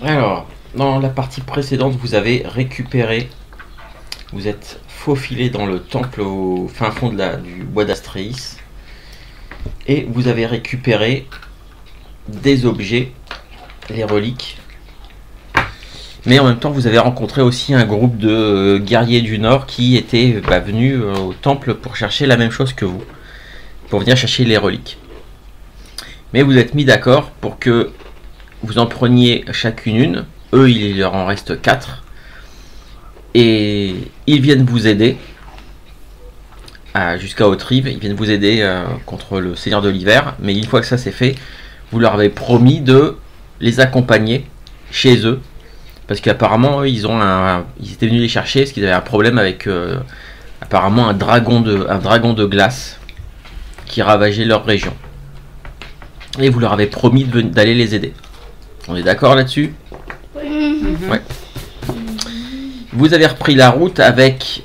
Alors, dans la partie précédente, vous avez récupéré, vous êtes faufilé dans le temple au fin fond du bois d'Astréis, et vous avez récupéré des objets, les reliques. Mais en même temps, vous avez rencontré aussi un groupe de guerriers du Nord qui étaient venus au temple pour chercher la même chose que vous, pour venir chercher les reliques. Mais vous êtes mis d'accord pour que vous en preniez chacune une. Eux, il leur en reste 4. Et ils viennent vous aider jusqu'à Haute-Rive. Ils viennent vous aider contre le Seigneur de l'Hiver. Mais une fois que ça c'est fait, vous leur avez promis de les accompagner chez eux. Parce qu'apparemment, ils étaient venus les chercher parce qu'ils avaient un problème avec apparemment un dragon de glace qui ravageait leur région. Et vous leur avez promis d'aller les aider. On est d'accord là-dessus? Ouais. Vous avez repris la route avec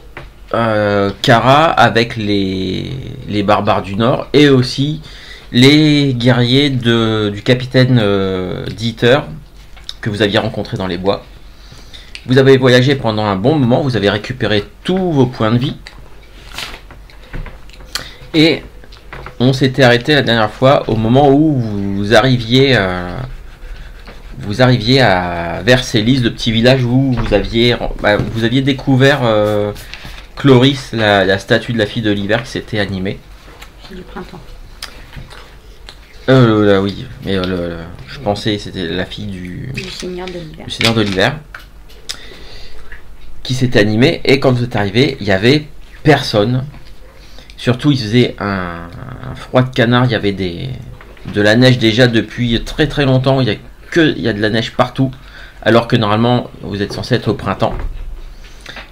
Kara, avec les barbares du Nord et aussi les guerriers du capitaine Dieter que vous aviez rencontré dans les bois. Vous avez voyagé pendant un bon moment, vous avez récupéré tous vos points de vie. Et on s'était arrêté la dernière fois au moment où vous arriviez à Vercélis, le petit village où vous aviez découvert Chloris, la statue de la fille de l'hiver qui s'était animée. Fille du printemps. Oui, mais je pensais que c'était la fille du Seigneur de l'Hiver. Du Seigneur de l'Hiver qui s'était animée. Et quand vous êtes arrivé, il n'y avait personne. Surtout, il faisait un froid de canard. Il y avait de la neige déjà depuis très très longtemps. Il y a de la neige partout. Alors que normalement, vous êtes censé être au printemps.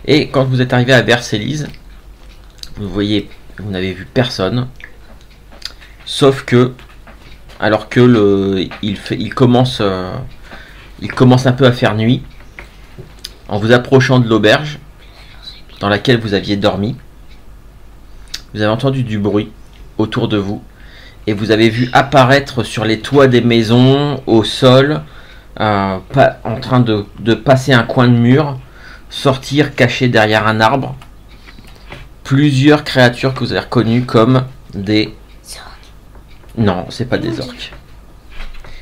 Et quand vous êtes arrivé à Vercélis, vous n'avez vu personne. Sauf que alors que il commence un peu à faire nuit, en vous approchant de l'auberge dans laquelle vous aviez dormi, vous avez entendu du bruit autour de vous et vous avez vu apparaître sur les toits des maisons, au sol, en train de passer un coin de mur, sortir caché derrière un arbre, plusieurs créatures que vous avez reconnues comme des... Non, c'est pas des orques.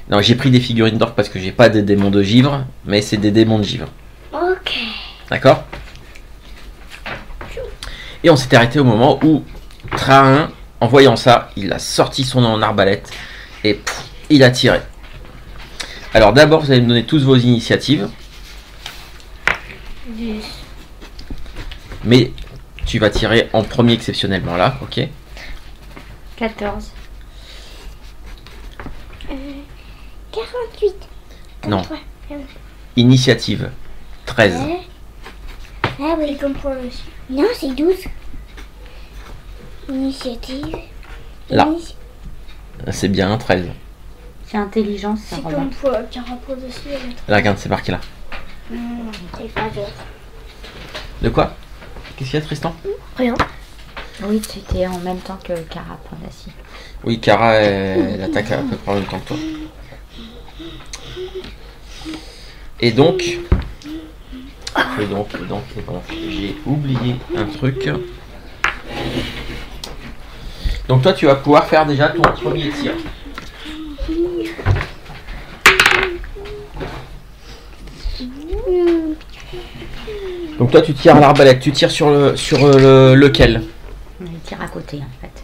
Non, j'ai pris des figurines d'orques parce que j'ai pas des démons de givre, mais c'est des démons de givre. Ok. D'accord? Et on s'est arrêté au moment où Trahin, en voyant ça, il a sorti son arbalète et il a tiré. Alors d'abord, vous allez me donner tous vos initiatives. 10. Mais tu vas tirer en premier exceptionnellement là, ok? 14. 48. Non. Initiative 13. Ah oui, comme pour le... Non, c'est 12. Initiative. Là. C'est bien 13. C'est intelligence, ça C'est Robin. comme pour Carapace aussi. Là, regarde, c'est marqué là. C'est pas vrai. De quoi? Qu'est-ce qu'il y a, Tristan? Rien. Oui, tu étais en même temps que Cara Pandassi. Oui, Kara, elle attaque à peu près en même temps que toi. Et donc, j'ai oublié un truc. Donc toi, tu vas pouvoir faire déjà ton premier tir. Donc toi, tu tires à l'arbalète. Tu tires sur lequel? Il tire à côté, en fait.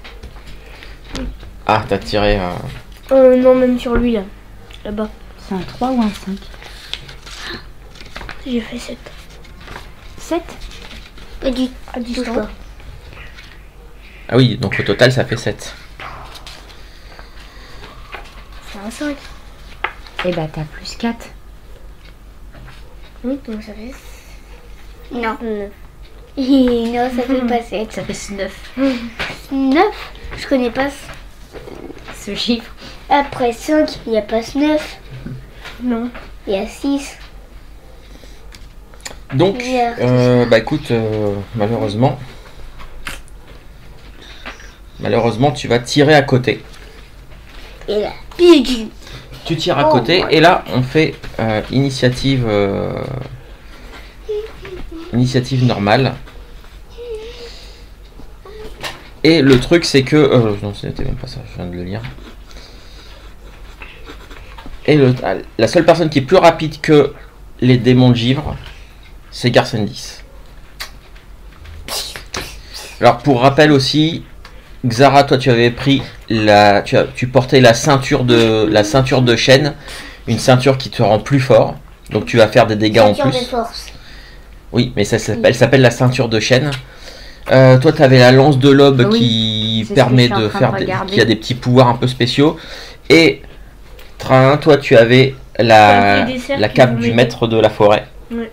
Ah, t'as tiré... Non, même sur lui, là. Là-bas. C'est un 3 ou un 5? J'ai fait 7. 7? À distance. Ah oui, donc au total, ça fait 7. C'est un 5. Et bah t'as plus 4. Oui, donc ça fait... Non. 9. Non, ça fait pas 7. Ça fait 9. 9. Je connais pas. Ce chiffre. Après 5, il n'y a pas 9. Non. Il y a 6. Donc, bah écoute, malheureusement, tu vas tirer à côté. Et là, Tu tires à côté et là on fait initiative normale. Et le truc c'est que non, c'était même pas ça, je viens de le lire. Et la seule personne qui est plus rapide que les démons de givre, c'est Garsendis. Alors pour rappel aussi, Xara, toi tu avais pris tu portais la ceinture de chêne, une ceinture qui te rend plus fort, donc tu vas faire des dégâts en plus. De force. Oui, mais elle s'appelle la ceinture de chêne. Toi tu avais la lance de l'aube qui permet de faire qui a des petits pouvoirs un peu spéciaux. Et Train, toi tu avais la cape du maître de la forêt. Ouais.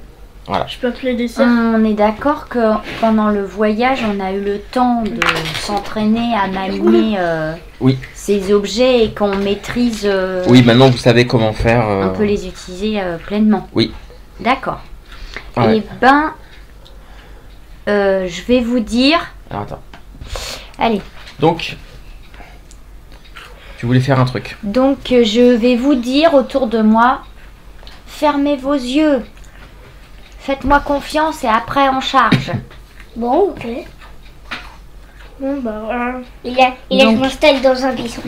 Voilà. Je peux appeler des cerfs. On est d'accord que pendant le voyage, on a eu le temps de s'entraîner à manier ces objets et qu'on maîtrise. Oui, maintenant vous savez comment faire. On peut les utiliser pleinement. Oui. D'accord. Ouais. Et ben, je vais vous dire. Alors, attends. Allez. Donc, tu voulais faire un truc. Donc, je vais vous dire autour de moi, fermez vos yeux. Faites-moi confiance et après on charge. Bon, ok. Bon, bah voilà. Il a je m'installe dans un buisson.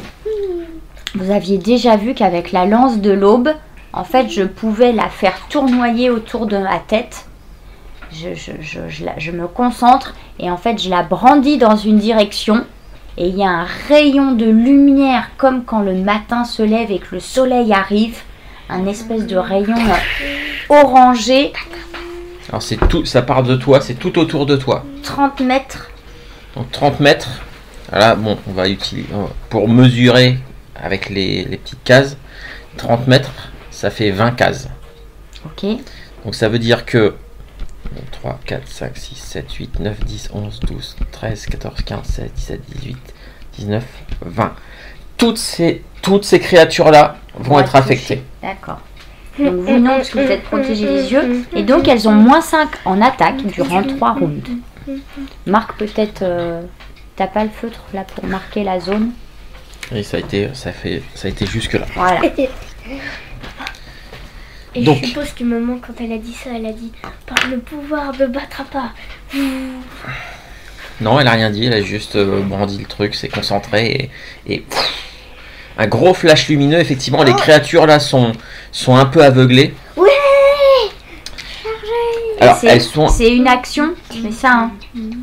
Vous aviez déjà vu qu'avec la lance de l'aube, en fait, je pouvais la faire tournoyer autour de ma tête. Je me concentre et en fait, je la brandis dans une direction. Et il y a un rayon de lumière comme quand le matin se lève et que le soleil arrive. Un espèce de rayon orangé. Alors c'est tout, ça part de toi, c'est tout autour de toi. 30 mètres. Donc 30 mètres. Voilà, bon, on va utiliser pour mesurer avec les petites cases. 30 mètres, ça fait 20 cases. Ok. Donc ça veut dire que 3, 4, 5, 6, 7, 8, 9, 10, 11, 12, 13, 14, 15, 16, 17, 18, 19, 20. Toutes ces créatures-là vont être affectées. D'accord. Donc vous non, parce que vous êtes protégés les yeux. Et donc elles ont moins 5 en attaque durant 3 rounds. Marque peut-être... T'as pas le feutre là pour marquer la zone? Et ça a été jusque là. Voilà. Et Donc. je suppose que maman, quand elle a dit ça, elle a dit par le pouvoir de Batrapa. Non, elle a rien dit, elle a juste brandi le truc, s'est concentrée et un gros flash lumineux. Effectivement, les créatures là sont un peu aveuglées. Ouais. Alors elles sont. C'est une action, c'est ça hein?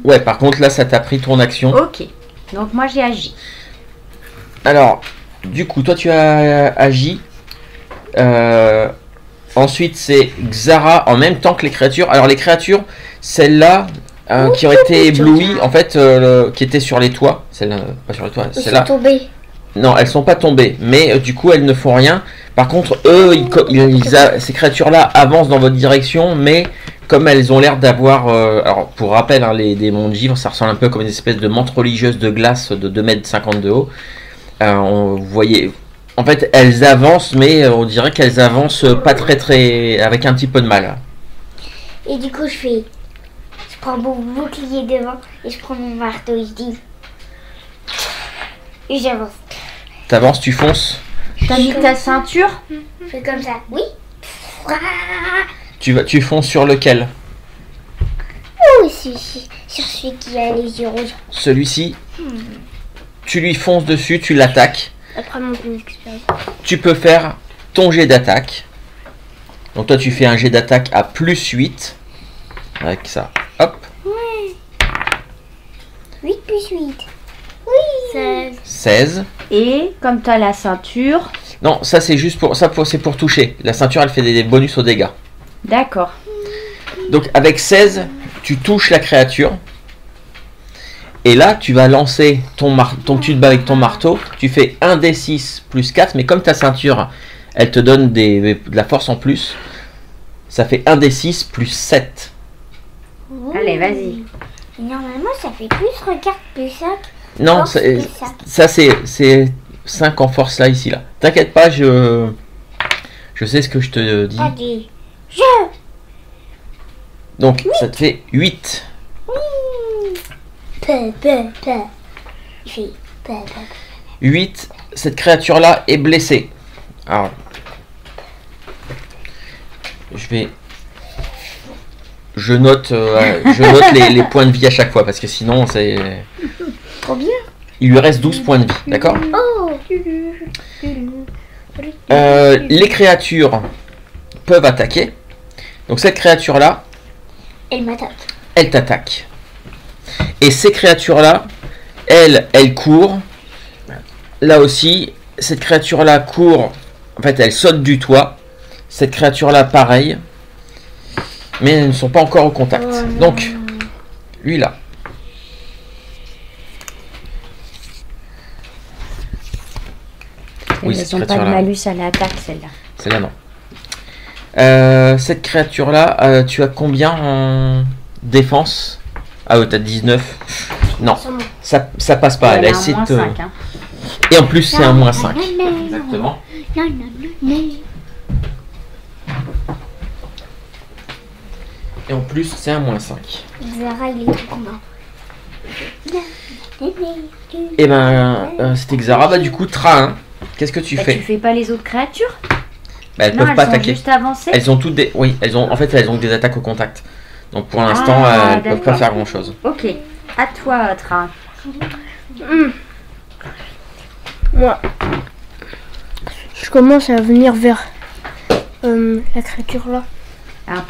Ouais, par contre là, ça t'a pris ton action. Ok. Donc moi j'ai agi. Alors, du coup, toi tu as agi. Ensuite, c'est Xara en même temps que les créatures. Alors, les créatures, celles-là qui ont été éblouies, en fait, qui étaient sur les toits. Celles-là, pas sur les toits, celles-là. Ils sont tombés. Non, elles sont pas tombées, mais du coup, elles ne font rien. Par contre, eux, ces créatures-là avancent dans votre direction, mais comme elles ont l'air d'avoir. Alors, pour rappel, hein, les démons de givre, ça ressemble un peu comme une espèce de menthe religieuse de glace de 2,50 m de haut. Vous voyez. En fait, elles avancent, mais on dirait qu'elles avancent pas très avec un petit peu de mal. Et du coup, je prends mon bouclier devant et je prends mon marteau et je dis. Et j'avance. T'avances, tu fonces. T'as mis ta ceinture? Je fais comme ça. Oui. Tu fonces sur lequel? Oui, sur celui qui a les yeux rouges. Celui-ci. Tu lui fonces dessus, tu l'attaques. Après mon expérience. Tu peux faire ton jet d'attaque. Donc toi tu fais un jet d'attaque à +8. Avec ça. Hop. Ouais. 8 plus 8. Oui. 16. 16. Et comme t'as la ceinture... Non, ça c'est juste c'est pour toucher. La ceinture elle fait des bonus aux dégâts. D'accord. Donc avec 16, tu touches la créature. Et là, tu vas lancer ton tu te bats avec ton marteau. Tu fais 1d6 plus 4. Mais comme ta ceinture, elle te donne de la force en plus. Ça fait 1d6 plus 7. Allez, vas-y. Normalement, ça fait plus. Regarde, plus 5. Non, Force plus 5. ça c'est 5 en force là, ici, là. T'inquiète pas, je sais ce que je te dis. Allez. Donc, ça te fait 8. Il fait 8, cette créature-là est blessée. Alors, je note les points de vie à chaque fois parce que sinon c'est. Trop bien. Il lui reste 12 points de vie, d'accord? Oh. Les créatures peuvent attaquer. Donc cette créature-là, Elle m'attaque. elle t'attaque. Et ces créatures-là, elles courent. Là aussi, cette créature-là court. En fait, elle saute du toit. Cette créature-là, pareil. Mais elles ne sont pas encore au contact. Oh non. Donc, lui là. Oui, Elles cette n'ont pas de créature-là. malus à l'attaque, celle-là. Celle-là, non. Cette créature-là, tu as combien en défense? Ah, t'as 19. Non, Sans moi. ça passe pas. Elle a Elle a un essayé de moins te... 5. Hein. Et en plus, c'est un moins 5. Exactement. Et en plus, c'est un moins 5. Zara, il est au combat. Et ben, c'était Xara. Bah, du coup, Train, qu'est-ce que tu Bah, fais? tu fais pas les autres créatures? Bah, elles Non, peuvent elles pas sont attaquer. juste avancées. Elles ont toutes des. Oui, en fait, elles ont des attaques au contact. Donc pour l'instant, Ah, elles peuvent pas d'accord. faire grand chose. Ok, à toi, Tra. Moi, je commence à venir vers la créature là. Alors,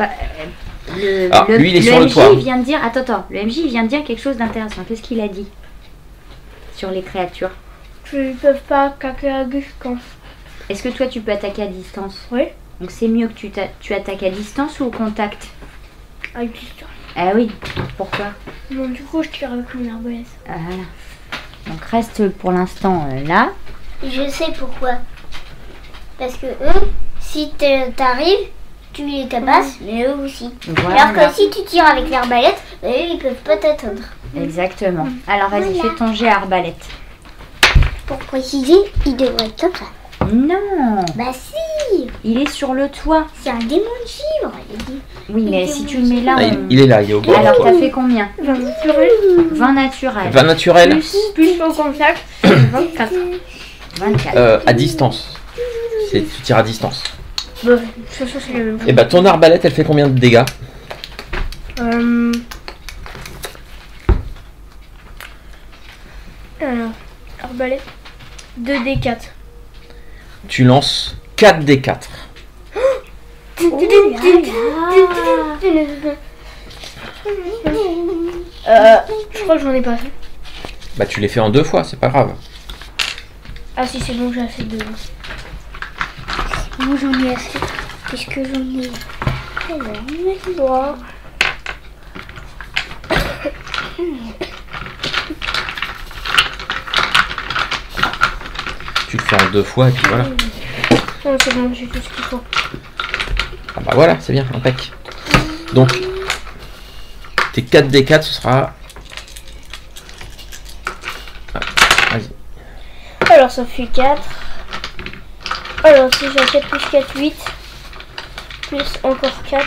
Lui, il est sur le MJ toit. vient de dire. Attends. Le MJ vient de dire quelque chose d'intéressant. Qu'est-ce qu'il a dit sur les créatures? Ils peuvent pas attaquer à distance. Est-ce que toi, tu peux attaquer à distance? Oui, Donc, c'est mieux que tu attaques à distance ou au contact? à distance. Ah oui, pourquoi? Bon, du coup, je tire avec mon arbalète. Ah, voilà. Donc, reste pour l'instant là. Je sais pourquoi. Parce que eux, si t'arrives, tu les tabasses, mais eux aussi. Voilà. Alors que si tu tires avec l'arbalète, eux, ils peuvent pas t'atteindre. Exactement. Alors, vas-y, Voilà. fais ton jet à arbalète. Pour préciser, il devrait être comme ça. Non, Bah si, il est sur le toit. c'est un démon de givre. Il dit. Oui, mais si tu le mets là, Ah, on- il est là, il est au bord. Alors, t'as fait combien? 20 naturel, 20 naturels. 20 naturel plus au contact, 24. 24. à distance. Tu tires à distance. Bon, ça c'est la même chose. Et bah ton arbalète, elle fait combien de dégâts? Alors, arbalète, 2d4. Tu lances 4 des 4. Je crois que j'en ai pas fait. Bah tu les fais en 2 fois, c'est pas grave. Ah si, c'est bon, j'ai assez de... Moi j'en ai assez. Puisque j'en ai. Wow. Tu le fais en 2 fois et puis voilà. Non, c'est bon, j'ai tout ce qu'il faut. Ah bah voilà, c'est bien, impec. Donc, tes 4 des 4, ce sera... Ah, vas-y. Alors ça fait 4. Alors si j'ai 4 plus 4, 8. Plus encore 4.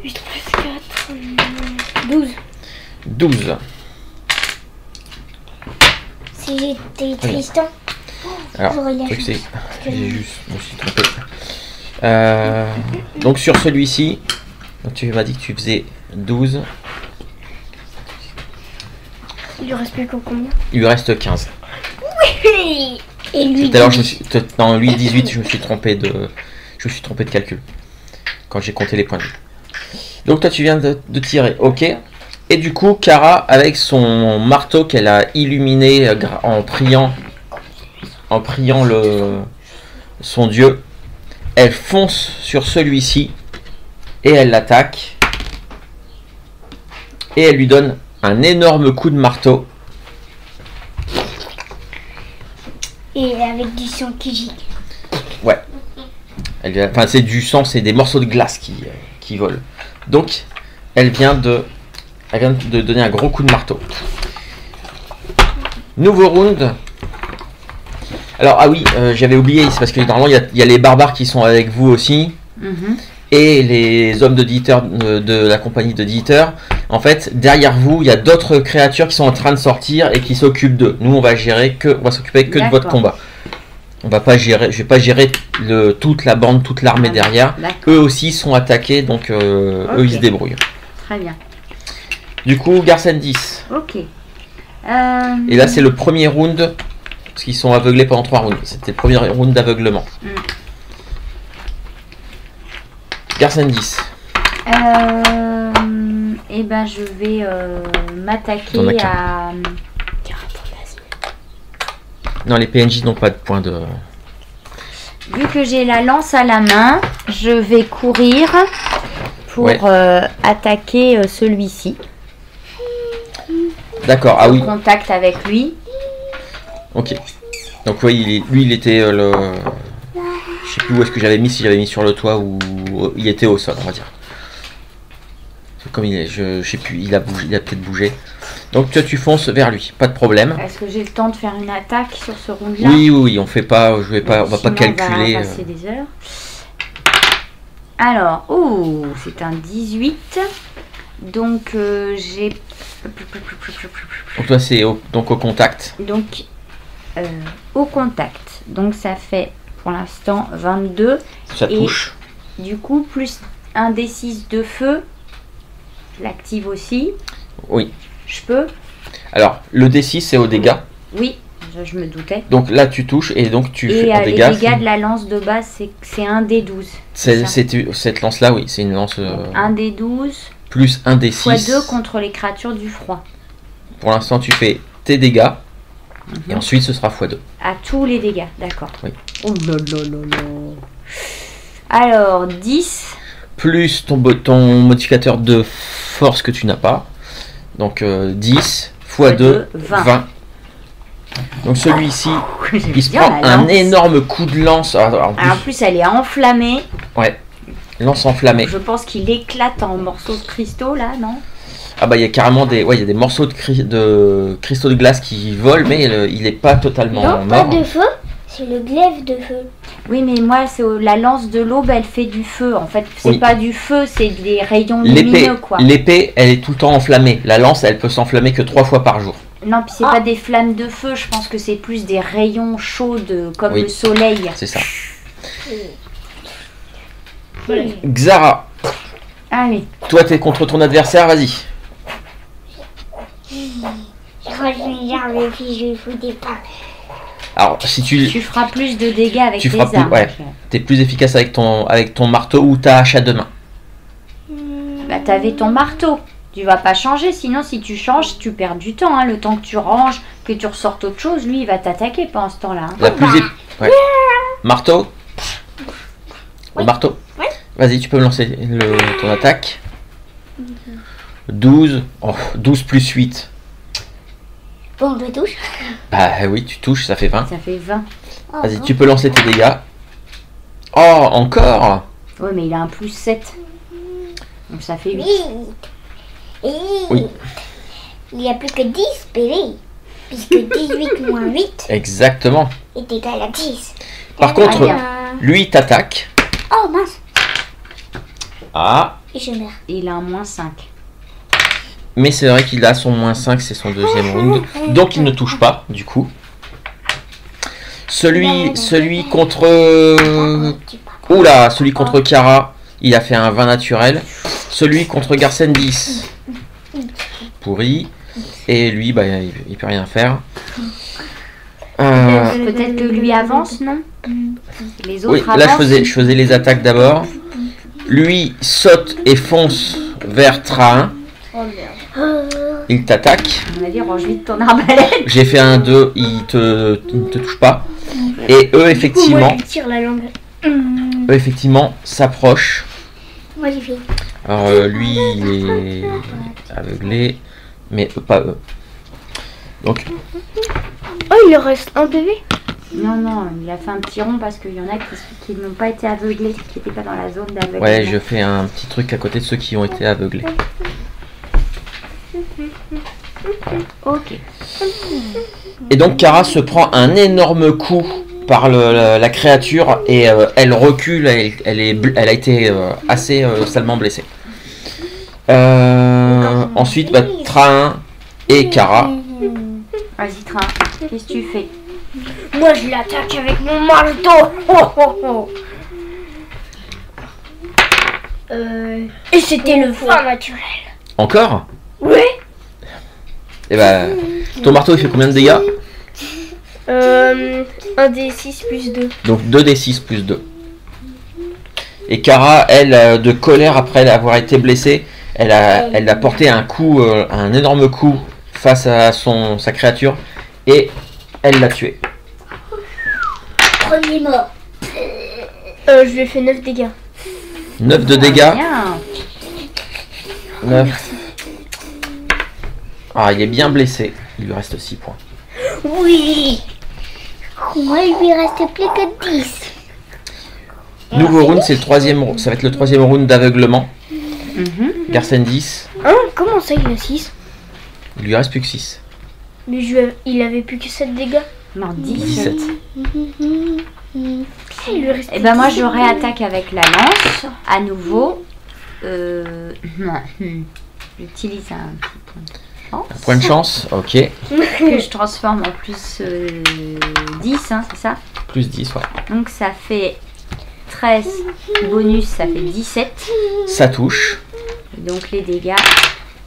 8 plus 4. 12. 12. Si j'étais Tristan, Alors, j'aurais la le truc chance. c'est... J'ai juste... Je me suis trompé. Donc sur celui-ci, donc tu m'as dit que tu faisais 12. Il lui reste plus qu'au combien? Il lui reste 15. Et lui, Tout à l'heure, je me suis... Non, lui 18, je me suis trompé de calcul. Quand j'ai compté les points de vie. Donc toi tu viens de tirer, ok. Et du coup, Kara, avec son marteau qu'elle a illuminé en priant son dieu, elle fonce sur celui-ci et elle l'attaque. Et elle lui donne un énorme coup de marteau. et avec du sang qui gicle. Ouais. Enfin, c'est du sang, c'est des morceaux de glace qui volent. Donc, elle vient de donner un gros coup de marteau. Nouveau round. Alors, ah oui, j'avais oublié, c'est parce que normalement, il y a les barbares qui sont avec vous aussi. Mhm. Et les hommes de Dieter, de la compagnie de Dieter. En fait, derrière vous, il y a d'autres créatures qui sont en train de sortir et qui s'occupent d'eux. Nous, on va s'occuper que de votre D'accord. combat. On va pas gérer, je vais pas gérer toute la bande, toute l'armée derrière. D'accord. Eux aussi sont attaqués, donc eux ils se débrouillent. Très bien. Du coup, Garcen 10. Ok. Et là, c'est le premier round, parce qu'ils sont aveuglés pendant 3 rounds. C'était le premier round d'aveuglement. Garcen 10. Et ben, je vais T'en as m'attaquer qu'un. à. Non, les PNJ n'ont pas de point de... Vu que j'ai la lance à la main, je vais courir pour attaquer celui-ci. D'accord, ah oui. Contact avec lui. Ok. Donc oui, lui il était le... Je sais plus où est-ce que j'avais mis, si j'avais mis sur le toit ou il était au sol, on va dire. Comme il est, je sais plus, il a bougé, il a peut-être bougé. Donc toi tu fonces vers lui, pas de problème. Est-ce que j'ai le temps de faire une attaque sur ce round-là? Oui, on fait pas, on va pas calculer. On va passer des heures. Alors, c'est un 18. Donc j'ai. Donc toi c'est donc au contact. Donc au contact. Donc ça fait pour l'instant 22. Ça touche. Du coup, plus un D6 de feu. Je l'active aussi. Oui. Je peux? Alors, le D6 c'est au dégâts. Oui, je me doutais. Donc là tu touches et donc tu et fais en les dégâts. dégâts de la lance de base, c'est un D12. Cette lance là, oui, c'est une lance. Un D12 plus un D6. fois 2 contre les créatures du froid. Pour l'instant tu fais tes dégâts. Et ensuite ce sera x2. À tous les dégâts, d'accord. Oui. Oh là là là là. Alors, 10. Plus ton modificateur de force que tu n'as pas. Donc 10 x 2, 20. Donc celui-ci, il se prend un énorme coup de lance. En plus, elle est enflammée. Ouais, lance enflammée. Je pense qu'il éclate en morceaux de cristaux là, non? Ah bah il y a carrément des, il y a des morceaux de cristaux de glace qui volent, mais il n'est pas totalement non, mort. pas de feu, c'est le glaive de feu. Oui, mais moi, c'est la lance de l'aube, elle fait du feu. En fait, c'est pas du feu, c'est des rayons lumineux, quoi. L'épée, elle est tout le temps enflammée. La lance, elle peut s'enflammer que 3 fois par jour. Non, puis c'est pas des flammes de feu. Je pense que c'est plus des rayons chauds comme le soleil. C'est ça. Xara. Allez. Toi, t'es contre ton adversaire, vas-y. Je crois que je vais garder le fils, je vais foutre des pas. Alors, si tu feras plus de dégâts avec tes armes. Ouais, t'es plus efficace avec ton marteau ou ta hache à 2 mains. Bah, t'avais ton marteau. Tu vas pas changer, sinon si tu changes, tu perds du temps. Hein. Le temps que tu ranges, que tu ressortes autre chose, lui, il va t'attaquer pendant ce temps-là. Hein. La plus Marteau. Le marteau. Ouais. Vas-y, tu peux me lancer ton attaque. 12. Oh, 12 plus 8. Bon, je touche. Bah oui, tu touches, ça fait 20. Ça fait 20. Oh, Vas-y, tu peux lancer tes dégâts. Oh, encore. Ouais, mais il a un plus 7. Donc ça fait 8. Oui. Il n'y a plus que 10 PV. Puisque 18 moins 8 Exactement. est égal à 10. Par contre, lui t'attaque. Oh mince. Ah. Et je meurs. Il a un moins 5. Mais c'est vrai qu'il a son moins 5, c'est son deuxième round. Donc il ne touche pas, du coup. Celui contre... Oula, celui contre Kara, il a fait un 20 naturel. Celui contre Garcen 10. Pourri. Et lui, bah, il peut rien faire. Peut-être que lui avance, non? Les autres oui, là je faisais les attaques d'abord. Lui saute et fonce vers Train. Oh merde. Il t'attaque. On va dire, range vite ton arbalète. J'ai fait un 2, il te touche pas. Et eux effectivement, Tire la langue. eux effectivement s'approchent. Moi j'ai fait. Alors lui il est aveuglé, mais pas eux. Donc Oh, il leur reste un PV. Non, il a fait un petit rond parce qu'il y en a qui n'ont pas été aveuglés, qui n'étaient pas dans la zone d'aveuglement. ouais, je fais un petit truc à côté de ceux qui ont été aveuglés. Ok. Et donc Kara se prend un énorme coup par la créature et elle recule, elle a été assez salement blessée. Ensuite, Train et Kara. Vas-y, Train. Qu'est-ce que tu fais? Moi, je l'attaque avec mon marteau. Et c'était le vin naturel. Encore? Ouais. Et bah, ton marteau il fait combien de dégâts? 1 des 6 plus 2. Donc 2d6 plus 2. Et Kara, elle, de colère après avoir été blessée, elle a porté un coup, un énorme coup face à sa créature et elle l'a tué. Premier mort. Je lui ai fait 9 dégâts. 9 de dégâts. Bien. 9. Ah, il est bien blessé. Il lui reste 6 points. Oui. Moi, il lui reste plus que 10. Nouveau round, c'est le troisième. Ça va être le troisième round d'aveuglement. Garcen 10. Hein? Comment ça, il a 6? Il lui reste plus que 6. Mais il avait plus que 7 dégâts. Non, 10. 17. Il lui reste Et ben moi je réattaque avec la lance à nouveau. J'utilise un petit Un point de chance, ok. que je transforme en plus 10, hein, c'est ça? Plus 10, ouais. Donc ça fait 13 bonus, ça fait 17. Ça touche. Et donc les dégâts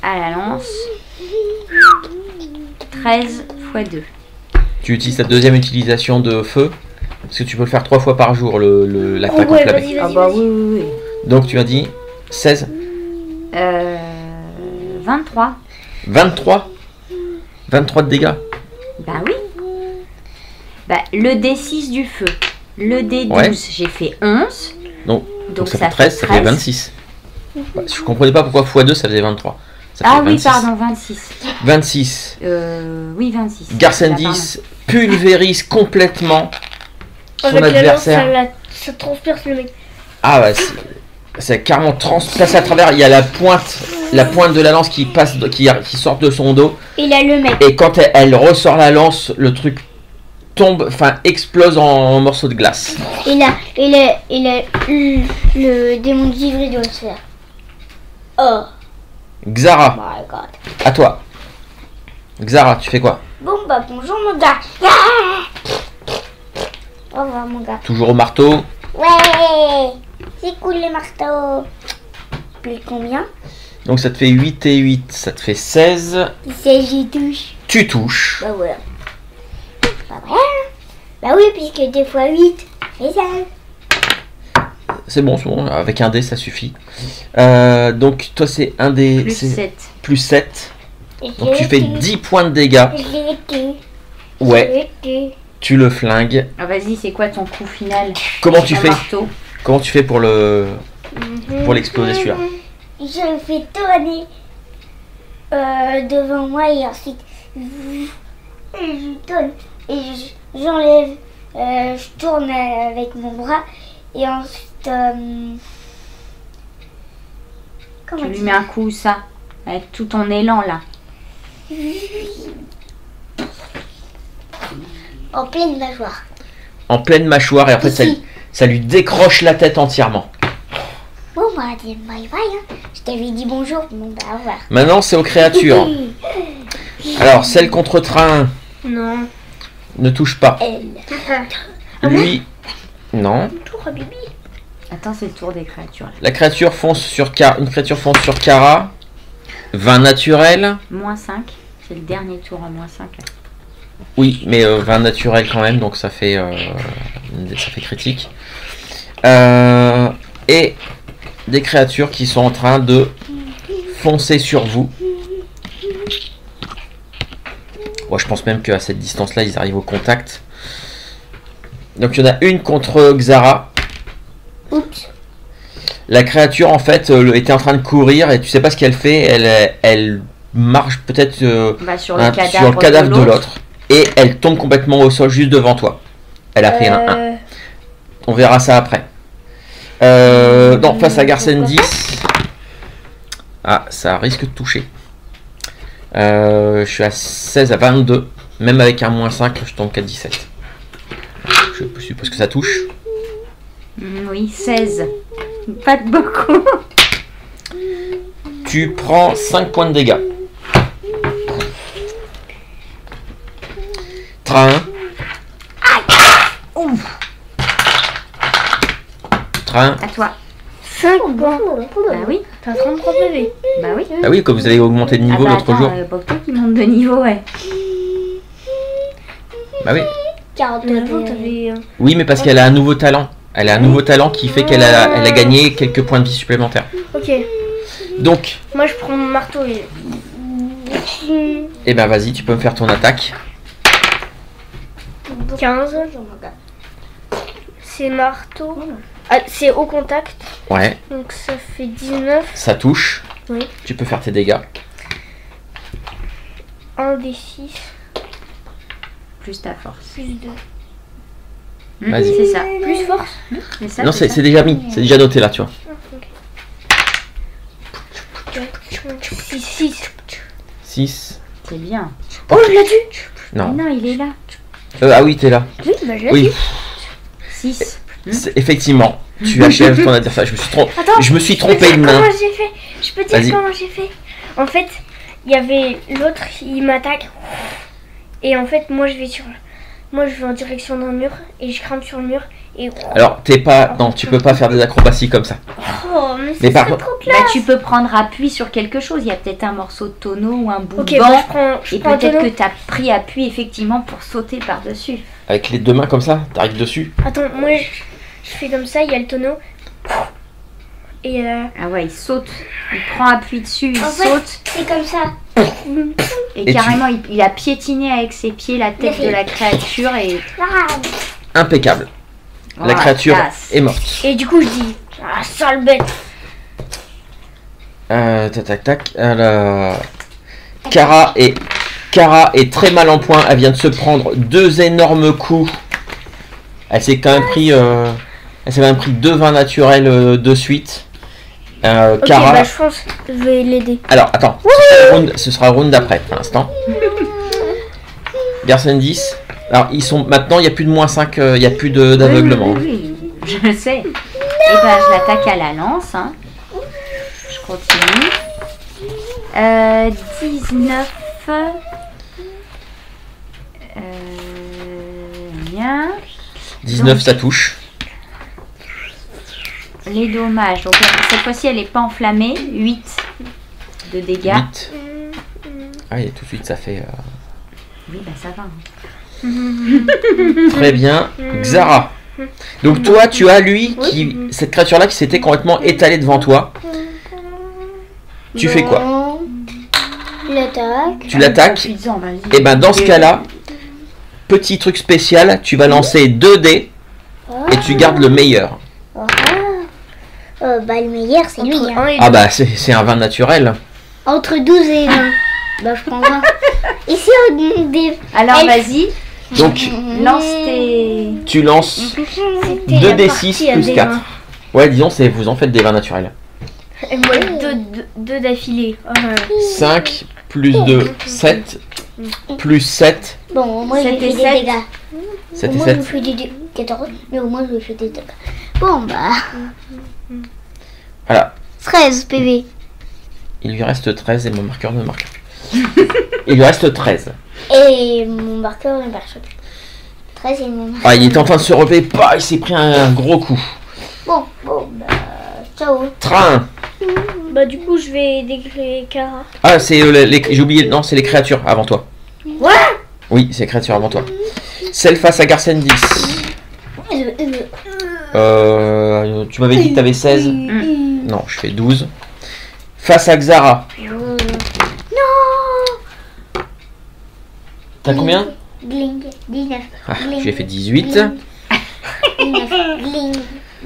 à la lance 13 x 2. Tu utilises ta deuxième utilisation de feu. Parce que tu peux le faire 3 fois par jour, l'attaque ouais, enflammée. vas-y, Ah vas-y, bah vas-y. oui. Donc tu as dit 16, 23. 23. 23 de dégâts. Bah oui. Bah le D6 du feu. Le D12, Ouais. j'ai fait 11. Donc ça fait 13, ça fait 26. Ouais, je comprenais pas pourquoi x2 ça faisait 23. Ça Ah fait oui, 26. pardon, 26. 26. Oui, 26. Garcen Ah, 10 pulvérise complètement son Avec la lance, adversaire. ça transperce le mec. Ah ouais, c'est carrément transplacé à travers. Il y a la pointe de la lance qui passe, qui sort de son dos. Il a le mec. Et quand elle ressort la lance, le truc tombe, enfin explose en morceaux de glace. Il a le démon de vivre, il doit se faire. Oh Xara, my god. à toi. Xara, tu fais quoi? Bon bah bonjour mon gars. Ah, au revoir mon gars. Toujours au marteau. Ouais, c'est cool les marteaux. Puis combien? Donc ça te fait 8 et 8, ça te fait 16. Il s'agit touche. Tu touches. Bah voilà. Pas vrai hein? Bah oui, puisque 2 fois 8, c'est ça. C'est bon, avec un dé ça suffit. Donc toi c'est un dé. Plus c'est 7. plus 7. Et Donc tu fais 10 points de dégâts. Je l'ai tué. Ouais, Je l'ai tué. tu le flingues. Ah, vas-y, c'est quoi ton coup final? Comment tu Ton fais? marteau. Comment tu fais pour l'exploser celui-là? Je le fais tourner devant moi et ensuite je tourne et j'enlève, je tourne avec mon bras et ensuite comment Tu lui dire? mets un coup, ça. Avec tout ton élan, là. En pleine mâchoire. En pleine mâchoire et en fait Ici. ça lui décroche la tête entièrement. Bon bah dis bye bye hein. Je t'avais dit bonjour, bon bah au revoir. Maintenant c'est aux créatures. Alors celle contre train Non. ne touche pas. Elle. Lui, non. Tour à Bibi. Attends, c'est le tour des créatures. Là. La créature fonce sur une créature fonce sur Kara. 20 naturel. Moins 5. C'est le dernier tour en moins 5. Là. Oui, mais 20 naturel quand même, donc ça fait critique. Et des créatures qui sont en train de foncer sur vous. Bon, je pense même qu'à cette distance-là, ils arrivent au contact. Donc il y en a une contre Xara. Oups. La créature en fait était en train de courir et tu sais pas ce qu'elle fait. Elle marche peut-être Bah, sur le cadavre de l'autre. Et elle tombe complètement au sol juste devant toi. Elle a fait un 1. On verra ça après. Non, face à Garcen 10. Ah, ça risque de toucher. Je suis à 16 à 22. Même avec un moins 5, je tombe qu'à 17. Je suppose que ça touche. Oui, 16. Pas de beaucoup. Tu prends 5 points de dégâts. Train. Train. À toi. 5 points. Bah oui. T'as 33 PV. Bah oui. Ah oui, comme vous avez augmenté de niveau l'autre jour. Bocto qui monte de niveau, ouais. Bah oui. 40 t'avais... Oui, mais parce qu'elle a un nouveau talent. Elle a un nouveau talent qui fait qu'elle a gagné quelques points de vie supplémentaires. Ok. Donc, Moi, je prends mon marteau et... eh ben vas-y, tu peux me faire ton attaque. 15. C'est marteau. Ah, c'est au contact. Ouais, Donc ça fait 19. ça touche. Oui. Tu peux faire tes dégâts. 1 des 6. Plus ta force. Plus 2. Vas-y. C'est ça. Plus force. C'est ça. Non, c'est c'est ça. déjà mis, c'est déjà noté là, tu vois. 6. 6. C'est bien. Oh, je l'ai tué. Non. Mais non, il est là. Ah oui, t'es là. Oui, bah je l'ai Oui, 6. effectivement. Tu achèves ton adversaire. Attends, Je me suis je peux trompé dire de main. comment j'ai fait. Je peux Vas-y. dire comment j'ai fait. En fait, il y avait l'autre, il m'attaque. Et en fait, moi je vais en direction d'un mur et je grimpe sur le mur et... Alors, non, tu peux pas faire des acrobaties comme ça. Oh, mais Mais c'est par trop contre- clair. Bah, tu peux prendre appui sur quelque chose. Il y a peut-être un morceau de tonneau ou un bout Ok, de bah, banc. je Et prends un peut-être tonneau. que tu as pris appui effectivement pour sauter par-dessus. Avec les deux mains comme ça, t'arrives dessus. Attends, moi je fais comme ça, il y a le tonneau. Et Ah ouais, il saute. Il prend appui dessus, il En fait, saute. c'est comme ça. Et, Et carrément, il a piétiné avec ses pieds la tête de la créature et... Ah, Impeccable. La Voilà, créature classe. est morte. Et du coup, je dis, ah, sale bête. Tac. Alors, Kara est très mal en point. Elle vient de se prendre 2 énormes coups. Elle s'est quand même pris, deux vins naturels de suite. Ok, Kara. bah je pense que je vais l'aider. Alors, attends. Ce sera le round d'après, pour l'instant. Garçon 10. Alors, maintenant, il n'y a plus de -5, il n'y a plus d'aveuglement. Oui, je le sais. Et ben, je l'attaque à la lance. Hein. Je continue. 19. Bien. 19, ça touche. Les dommages. Donc, cette fois-ci, elle n'est pas enflammée. 8 de dégâts. 8. Ah, et tout de suite, ça fait... Oui, bah ça va. Très bien. Xara. Donc toi, tu as cette créature-là qui s'était complètement étalée devant toi. Tu fais quoi? bon. L'attaque. Tu l'attaques. Appuie-en, vas-y. Et ben dans ce cas-là, petit truc spécial, tu vas lancer 2 dés et tu gardes le meilleur. Bah, le meilleur, c'est lui. Entre Hein. 1 et 2. Ah bah c'est un vin naturel. Entre 12 et 20. Bah, je prends 20. Ici, on des... Alors, Elle- vas-y. Donc Lance tes... tu lances C'était 2 la d partie 6 à plus des 4. mains. Ouais, disons, vous en faites des vins naturels. Et moi, 2 d'affilée. Oh, 5 plus 2, 7 plus 7, Bon, moi, je 7 lui et fais 7. des dégâts. 7 et Moi, je 7. lui fais des dégâts. 14, mais au moins, je lui fais des dégâts. Bon, bah... Voilà. 13 PV. Il lui reste 13 et mon marqueur ne marque plus. Il lui reste 13. Et mon marqueur ne marche plus. 13 et mon... Ah, il était en train de se relever, bah, il s'est pris un gros coup. Bon, bah... Ciao. Train. Bah du coup, je vais aider Kara. Ah, c'est j'ai oublié, non, c'est les créatures avant toi. Ouais. Oui, c'est les créatures avant toi. Celle face à Garcen 10. Tu m'avais dit que t'avais 16. Non, je fais 12. Face à Xara. T'as combien? Gling, 19. Ah, j'ai fait 18. 19, gling,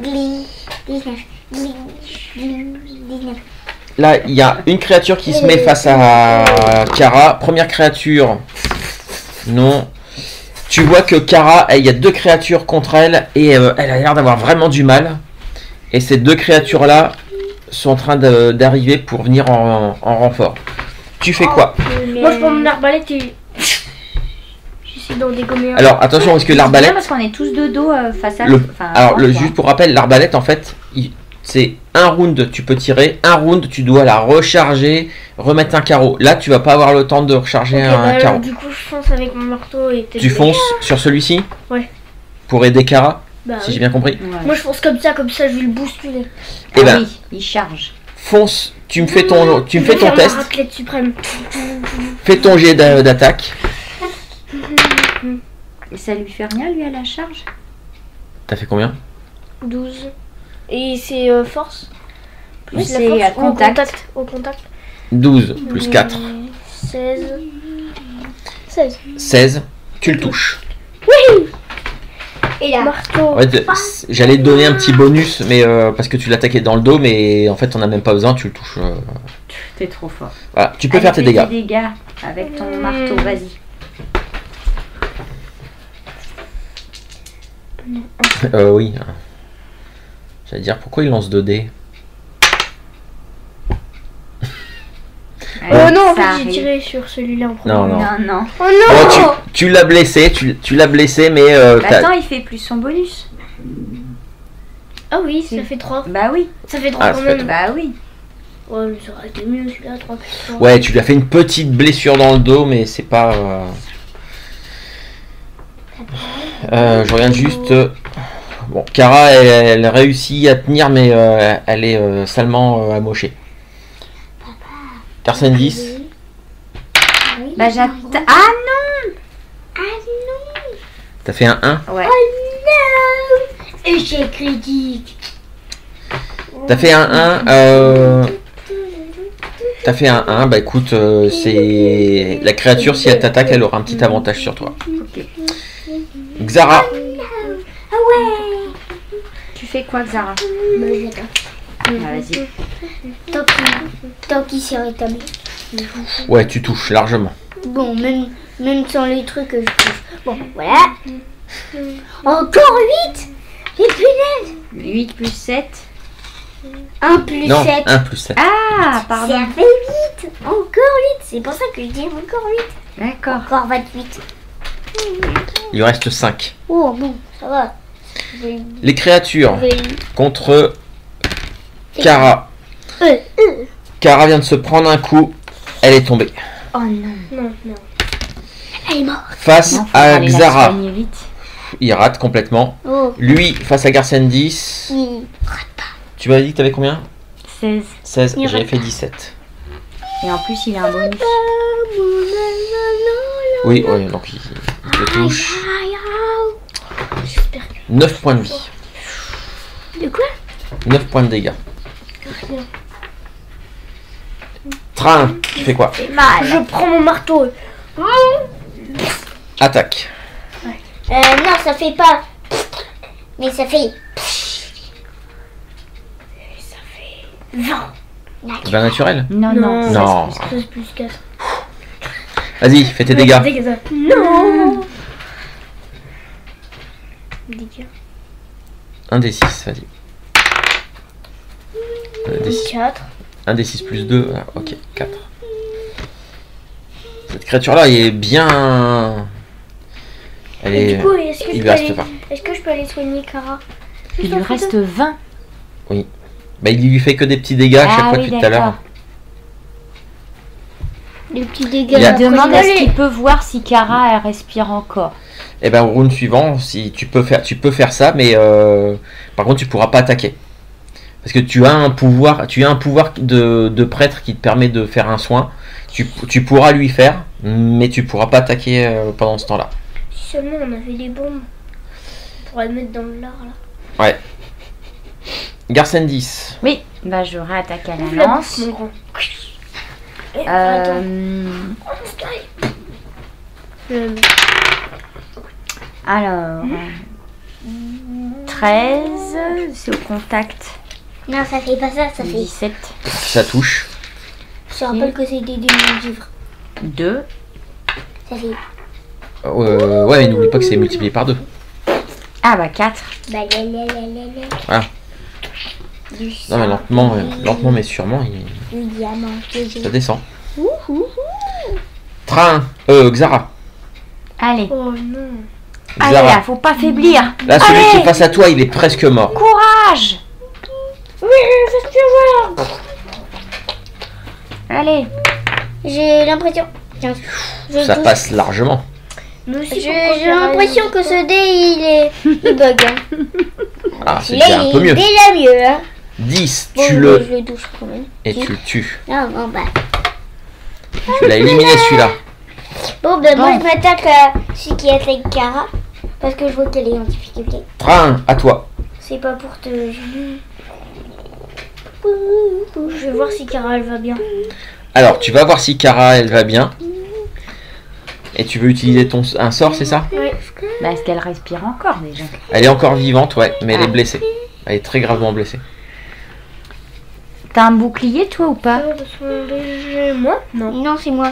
gling, 19, gling, gling, 19. Là, il y a une créature qui se met face à Kara. Première créature. Non. Tu vois que Kara, il y a 2 créatures contre elle et elle a l'air d'avoir vraiment du mal. Et ces 2 créatures-là sont en train d'arriver pour venir en renfort. Tu fais quoi? Moi, je prends mon arbalète et j'essaie d'en dégommer un. Alors attention, parce que l'arbalète... Parce qu'on est tous de dos face à... juste pour rappel, l'arbalète en fait, c'est un round tu peux tirer, un round tu dois la recharger, remettre un carreau. Là tu vas pas avoir le temps de recharger Ok, un bah, carreau. du coup, je fonce avec mon marteau et peut-être... Tu fonces sur celui-ci? Ouais. Pour aider Kara? Bah, si j'ai bien compris. Ouais. Moi je pense comme ça je vais le bousculer. Eh Ah ben, oui, il charge. fonce, tu me fais ton Je vais faire ma test, raclette suprême. fais ton jet d'attaque. Et ça lui fait rien, lui, à la charge? T'as fait combien? 12. Et c'est force. Plus C'est la à force contact. au contact. 12 plus 4, 16. 16. 16, tu le touches. Et là, Marteau. Ouais, j'allais te donner un petit bonus, mais parce que tu l'attaquais dans le dos, mais en fait on n'a même pas besoin, tu le touches. T'es trop fort. Voilà, tu peux Allez, faire tes fais dégâts. tes dégâts avec ton marteau, vas-y. Oui. J'allais dire, pourquoi il lance 2 dés? Oh non, en Ça fait j'ai arrive. tiré sur celui-là en premier. Non, non. Non, non. Oh Oh, non. tu l'as blessé, tu l'as blessé, mais Bah, attends, il fait plus son bonus. Ah oui, ça fait 3. Bah oui, Ça fait 3 Ah, quand ça fait même. bah oui. Ouais, mais ça aurait été mieux celui-là, 3 plus 3. ouais, tu lui as fait une petite blessure dans le dos, mais c'est pas. Je regarde juste. Bon, Kara, elle réussit à tenir, mais elle est salement amochée. Carson 10. Bah j'attends. Ah T'as fait un 1. non. Ouais. échec critique. T'as fait un 1. T'as fait un 1. Bah écoute, c'est. La créature, si elle t'attaque, elle aura un petit avantage sur toi. Ok. Xara. Ah ouais. Tu fais quoi, Xara? Bah, je sais pas. Ah, vas-y. Tant qu'il s'est rétabli. Ouais, tu touches largement. Bon, même sans les trucs que je touche. Bon, voilà. Encore 8. Les punaises. 8 plus 7. 1 plus Non, 7. 1 plus 7. Ah, Ça pardon. fait 8. Encore 8. C'est pour ça que je dis encore 8. D'accord. Encore 28. Il reste 5. Oh, bon, ça va. Les créatures Je vais- contre Kara. Kara vient de se prendre un coup. Elle est tombée. Oh non. Non, non. Elle est morte. Face Non, faut à aller la Xara. soigner vite. Il rate complètement. Oh, Lui, face à Garcen 10. il... Tu m'avais dit que t'avais combien? 16. 16. Il J'avais rate fait 17. Et en plus, il a un bonus. Oui, ouais, donc il te touche. J'espère que. 9 points de vie. De quoi? 9 points de dégâts. Train, tu fais quoi? Je prends mon marteau. Attaque. Non, ça fait pas. Mais ça fait. 20. 20 naturel. Non, non. Non. 16 plus 4. Vas-y, fais tes dégâts. Non. Dégâts. Un des 6, vas-y. Un des 6. 4. Un des 6 plus 2. Ah, ok, 4. Cette créature-là est bien. Elle Et est. du coup, est-ce que, Il je lui peux reste aller... pas. est-ce que je peux aller soigner Kara? Il lui reste 20. Bah, il lui fait que des petits dégâts à chaque Ah fois oui, depuis tout à l'heure. d'accord. Les petits dégâts. Il y a- Il demande Allez. est-ce qu'il peut voir si Kara elle respire encore. Et ben au round suivant, si tu peux faire ça, mais par contre tu pourras pas attaquer. Parce que tu as un pouvoir de prêtre qui te permet de faire un soin. Tu pourras lui faire, mais tu pourras pas attaquer pendant ce temps-là. Si seulement on avait des bombes. On pourrait le mettre dans le lard là. Garcen 10. Oui, bah je réattaque à Ouvre la la lance. bouche, mon grand. Attends. Alors, 13, c'est au contact. Non, ça fait pas ça, ça fait. 17, Ça touche. Je te rappelle que c'est des demi-livres. 2, Ça fait. Ouais, mais n'oublie pas que c'est multiplié par 2. ah bah 4. Bah, Voilà. Du Non, mais sang, lentement mais sûrement, du diamant. ça descend. Train. Xara. Allez, Oh non. allez Xara. là, faut pas faiblir. Là, celui Allez. qui est face à toi, il est presque mort. Courage. Allez, J'ai l'impression. Tiens, je Ça touche. passe largement. Mais aussi, J'ai l'impression que ce dé, il bug. Hein. Ah, c'est Là, déjà un il peu est mieux. déjà mieux. Hein. 10, Bon, tu je le... le touche quand même. Et tu le tues. Ah, bon, bah. Tu l'as éliminé celui-là. Bon, ben moi, Bon. je m'attaque à celui qui attaque Cara. Parce que je vois qu'elle est en difficulté. Train, à toi. C'est pas pour te... Je vais voir si Cara elle va bien. Alors, tu vas voir si Cara, elle va bien. Et tu veux utiliser un sort, c'est ça? Oui. Bah, est-ce qu'elle respire encore déjà? Elle est encore vivante, ouais, mais elle est blessée. Elle est très gravement blessée. T'as un bouclier toi ou pas? Moi? Non. Non, c'est moi.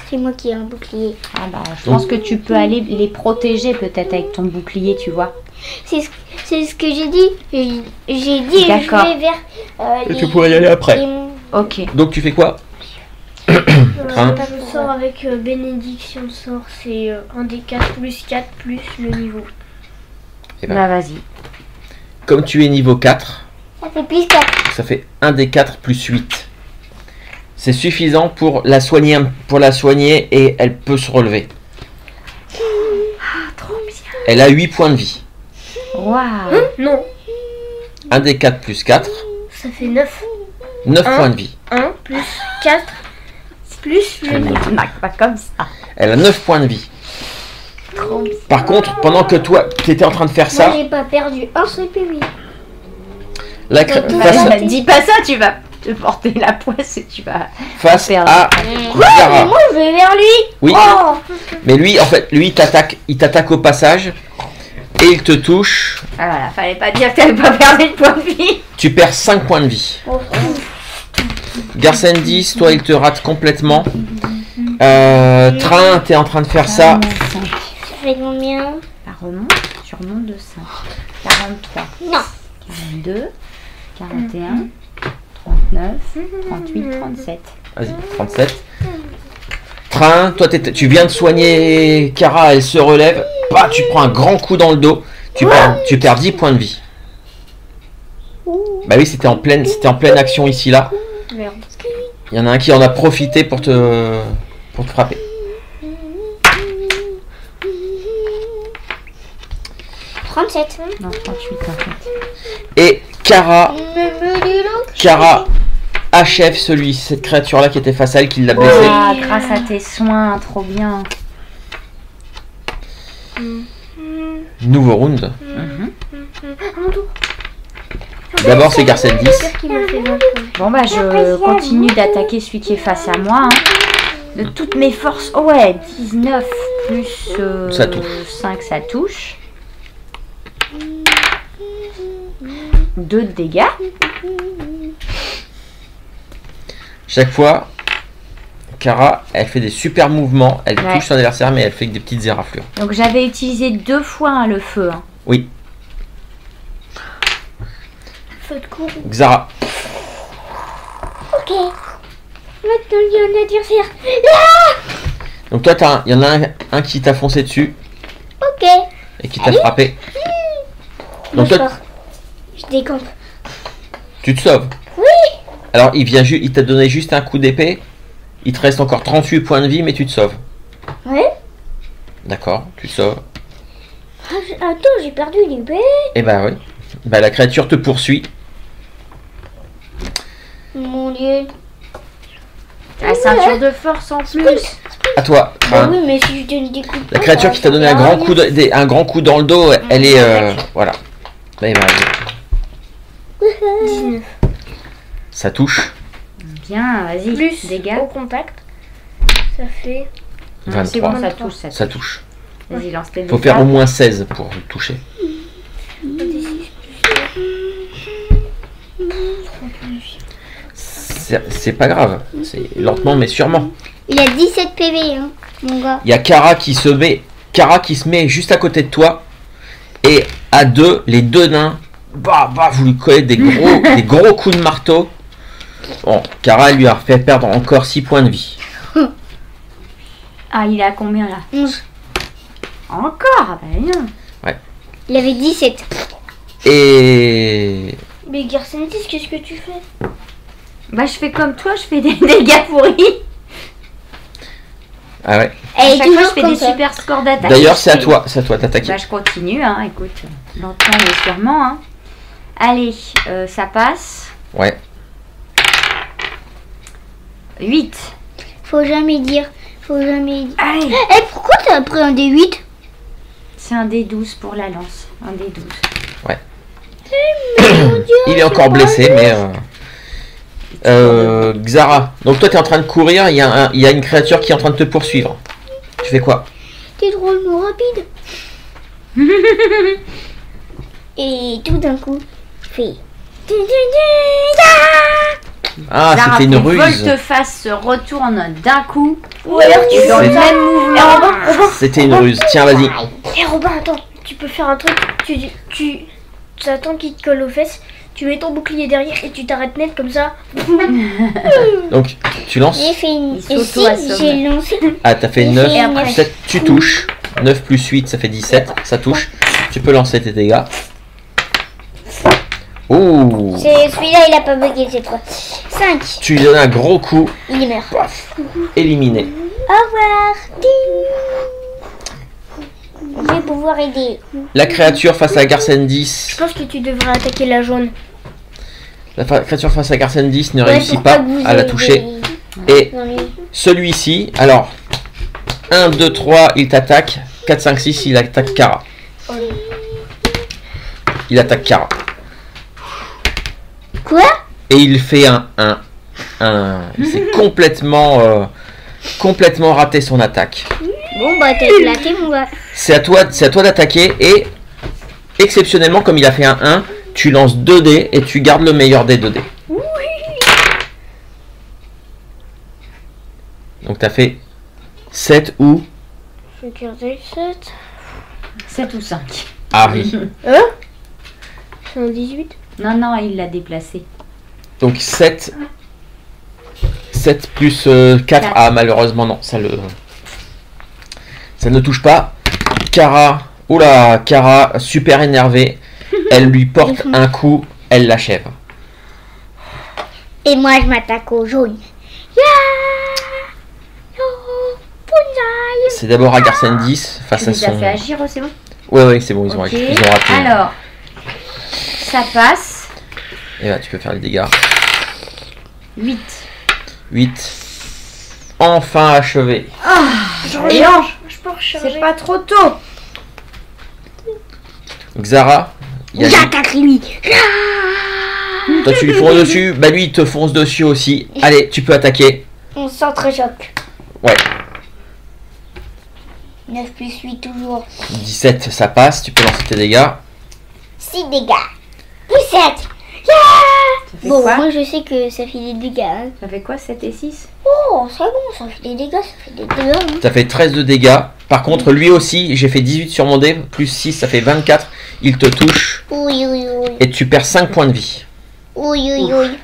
C'est moi qui ai un bouclier. Ah bah, je pense que tu peux aller les protéger peut-être avec ton bouclier, tu vois. C'est ce que j'ai dit. J'ai dit, D'accord. je vais vers... Et tu pourrais y aller après. Ok. Donc tu fais quoi? Train. Je sors avec bénédiction de sort, c'est 1 des 4 plus 4 plus le niveau. Eh ben, Bah vas-y. comme tu es niveau 4, Ça fait plus 4. ça fait 1 des 4 plus 8. C'est suffisant pour la soigner et elle peut se relever. Trop bien. Elle a 8 points de vie. Waouh. Non, 1 des 4 plus 4, ça fait 9. 9 Un. points de vie. 1 plus 4 plus le niveau. On marque pas comme ça. Elle a 9 points de vie. Trop bien. Par contre, pendant que toi, tu étais en train de faire Moi, ça, j'ai pas perdu un seul PV. la face, Bah, dis pas ça, tu vas te porter la poisse et tu vas face perdre. à Mais Zara. moi, je vais vers lui. Oui, Oh, mais lui, en fait, lui, il t'attaque au passage et il te touche. Ah voilà, fallait pas dire que t'avais pas perdu de point de vie. Tu perds 5 points de vie. oh. Garsendis, toi, il te rate complètement. Train, t'es en train de faire ça. Ça fait combien? Ça remonte, tu remontes de 5. 43, Non. 42, 41, 39, 38, 37. Vas-y, 37. Train, toi, tu viens de soigner Cara, elle se relève. Bah, tu prends un grand coup dans le dos. Tu perds 10 points de vie. Bah oui, c'était en pleine action ici, là. Merde. Il y en a un qui en a profité pour te frapper. « 37. Non, 38 en fait. Et Cara dis donc. Cara achève cette créature-là qui était face à elle, qui l'a blessée. Ah, grâce à tes soins, trop bien. Nouveau round. Mhm. D'abord, c'est Garsendis. Qui m'a fait 20 points. Bon bah je continue d'attaquer celui qui est face à moi. Hein. De toutes mes forces. Oh ouais, 19 plus Ça touche. 5, ça touche. 2 de dégâts. Chaque fois, Cara, elle fait des super mouvements. Elle Ouais. touche son adversaire, mais elle fait que des petites éraflures. Donc j'avais utilisé 2 fois hein, le feu. Hein. Oui, Feu de courroux. Xara. Ok. Maintenant, il y a un adversaire. Donc toi, il y en a un qui t'a foncé dessus Ok. et qui t'a frappé. Moi, Donc je toi, pars. Je décampe. tu te sauves. Oui. Alors, il t'a donné juste un coup d'épée. Il te reste encore 38 points de vie, mais tu te sauves. Ouais. D'accord, tu te sauves. Ah, attends, j'ai perdu l'épée. Et bah oui. Bah la créature te poursuit. Mon dieu. La ceinture de force en plus. À toi. Bah Hein. oui, mais si je donne des coups de La poing, créature qui t'a donné un grand coup dans le dos, elle est voilà. Là, il va arriver. 19. Ça touche. Bien, vas-y. Plus Dégâts. au contact. Ça fait Ah, c'est bon, 23. ça touche. Ça Ça touche. touche. Vas-y, lance tes Faut dégâts. faire au moins 16 pour le toucher. C'est pas grave. C'est lentement mais sûrement. Il a 17 PV, hein, mon gars. Il y a Cara qui se met juste à côté de toi. Et à deux, les deux nains, vous lui collez des gros coups de marteau. Bon, Cara lui a fait perdre encore 6 points de vie. Ah, il a combien là 11. Encore ah, bah, bien. Il avait 17. Et Mais Garsendis, qu'est-ce que tu fais? Bah, je fais comme toi, je fais des dégâts pourris. Ah ouais. À Elle est chaque fois, je toujours fais comme des ça. super scores d'attaque. D'ailleurs, c'est à toi d'attaquer. Bah, je continue, hein, écoute, lentement mais sûrement. Hein. Allez, ça passe. Ouais. 8. Faut jamais dire. Faut jamais dire. Allez, Eh, pourquoi t'as pris un D8? c'est un D12 pour la lance. Un D12. Il est encore blessé, mais... Xara, donc toi t'es en train de courir, il y a une créature qui est en train de te poursuivre. Tu fais quoi? T'es drôlement rapide. Et tout d'un coup, fait. Ah, Zara c'était une fait ruse. volte-face se retourne d'un coup. Ou alors tu Dans fais le ça. même Eh, mouvement. Robin, C'était une ruse. Tiens, vas-y. Eh Robin, attends, tu peux faire un truc. Tu attends qu'il te colle aux fesses. Tu mets ton bouclier derrière et tu t'arrêtes net comme ça. Donc, tu lances. J'ai fait une. Il Et si s'auto-assomme. j'ai lancé. Ah, t'as fait Et 9, après- 7, tu touches. 9 plus 8, ça fait 17, ça touche. Tu peux lancer tes dégâts. Ouh. C'est celui-là, il a pas bugué cette fois. 5. Tu lui donnes un gros coup, Il est mort. éliminé. Au revoir. Ding. Je vais pouvoir aider. La créature face à Je Garsendis. pense que tu devrais attaquer la jaune. Créature face à Garsendis ne Ouais, réussit pour pas que vous à la ayez toucher. des- Et dans les- celui-ci, alors 1, 2, 3, il t'attaque. 4, 5, 6, il attaque Kara. Il attaque Kara. Quoi? Et il fait il s'est complètement raté son attaque. Bon, bah, t'as éclaté, mon gars. C'est à toi d'attaquer et exceptionnellement, comme il a fait un 1, tu lances 2 dés et tu gardes le meilleur des 2 dés. Donc t'as fait 7 ou Je vais garder 7. 7 ou 5. Harry. C'est un 18. Non, non, il l'a déplacé. Donc 7 plus 4. Ah, malheureusement non, ça ne touche pas. Kara, oula, Kara, super énervée. Elle lui porte un coup, elle l'achève. Et moi, je m'attaque au jaune. C'est d'abord à Garsendis face Tu à les as son... fait agir, c'est bon? Ouais, c'est bon, ils ont Ok. raté. Alors, ça passe. Et là, tu peux faire les dégâts. 8. 8. Enfin achevé. Et non, Je peux recharger. c'est pas trop tôt. Xara, il y a lui. J'attaque lui. Toi tu lui fonces dessus, bah lui il te fonce dessus aussi. Allez, tu peux attaquer. On s'entrechoque. Ouais. 9 plus 8 toujours. 17, ça passe, tu peux lancer tes dégâts. 6 dégâts. Plus 7. Ça fait Bon, quoi? moi je sais que ça fait des dégâts. Hein. Ça fait quoi, 7 et 6? Oh, c'est bon, ça fait des dégâts, ça fait des dégâts. Hein. Ça fait 13 de dégâts. Par contre, lui aussi, j'ai fait 18 sur mon dé, plus 6, ça fait 24. Il te touche Oui, oui, oui. et tu perds 5 points de vie. Oui, oui, oui.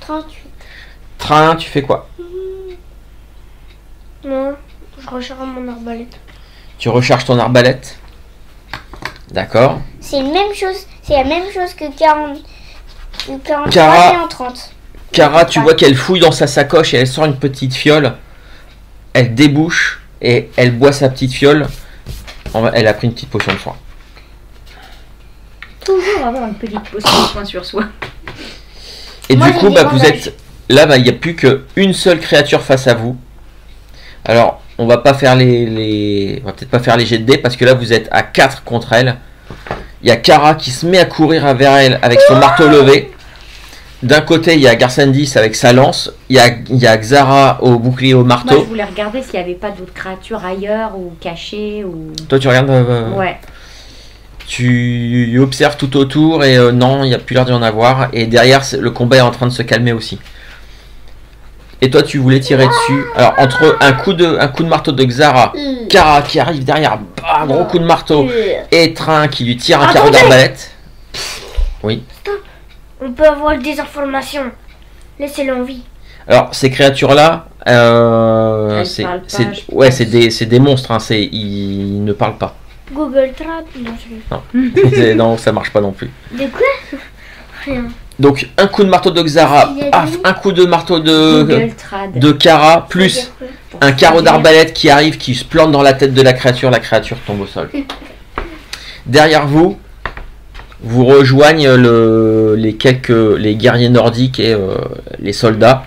38. Train, tu fais quoi? Non, je recharge mon arbalète. Tu recharges ton arbalète. D'accord. C'est la même chose que 40. Que 43 Cara. et en 30. Kara, tu vois qu'elle fouille dans sa sacoche et elle sort une petite fiole. Elle débouche et elle boit sa petite fiole. Elle a pris une petite potion de soin. Toujours avoir une petite potion de soin sur soi. Et Moi, du j'ai coup, des bah, vous bandages. êtes là, bah, il n'y a plus qu'une seule créature face à vous. Alors, on va pas faire on va peut-être pas faire les jets de dés parce que là, vous êtes à 4 contre elle. Il y a Kara qui se met à courir vers elle avec son marteau levé. D'un côté, il y a Garsendis avec sa lance. Il y a Xara au bouclier au Moi, je marteau. voulais regarder s'il n'y avait pas d'autres créatures ailleurs ou cachées ou. Toi, tu regardes. Ouais. Tu observes tout autour et non, il n'y a plus l'air d'y en avoir. Et derrière, le combat est en train de se calmer aussi. Et toi, tu voulais tirer dessus. Alors, entre un coup de marteau de Xara, Kara qui arrive derrière, bah, gros coup de marteau, et Train qui lui tire un carreau Attendez. d'arbalète. Oui. On peut avoir des informations. Laissez-le en vie. Alors, ces créatures-là, Elles parlent pas, je ouais, pense. c'est des monstres, hein, ils ne parlent pas. Google Trad. Non, je... Non, ça marche pas non plus. De quoi? Rien. Donc, un coup de marteau de Xara, Il a paf, dit- un coup de marteau de Google Trad. Kara, plus Ça veut dire quoi? un carreau d'arbalète qui arrive, qui se plante dans la tête de la créature tombe au sol. Derrière vous, vous rejoignent les guerriers nordiques et les soldats.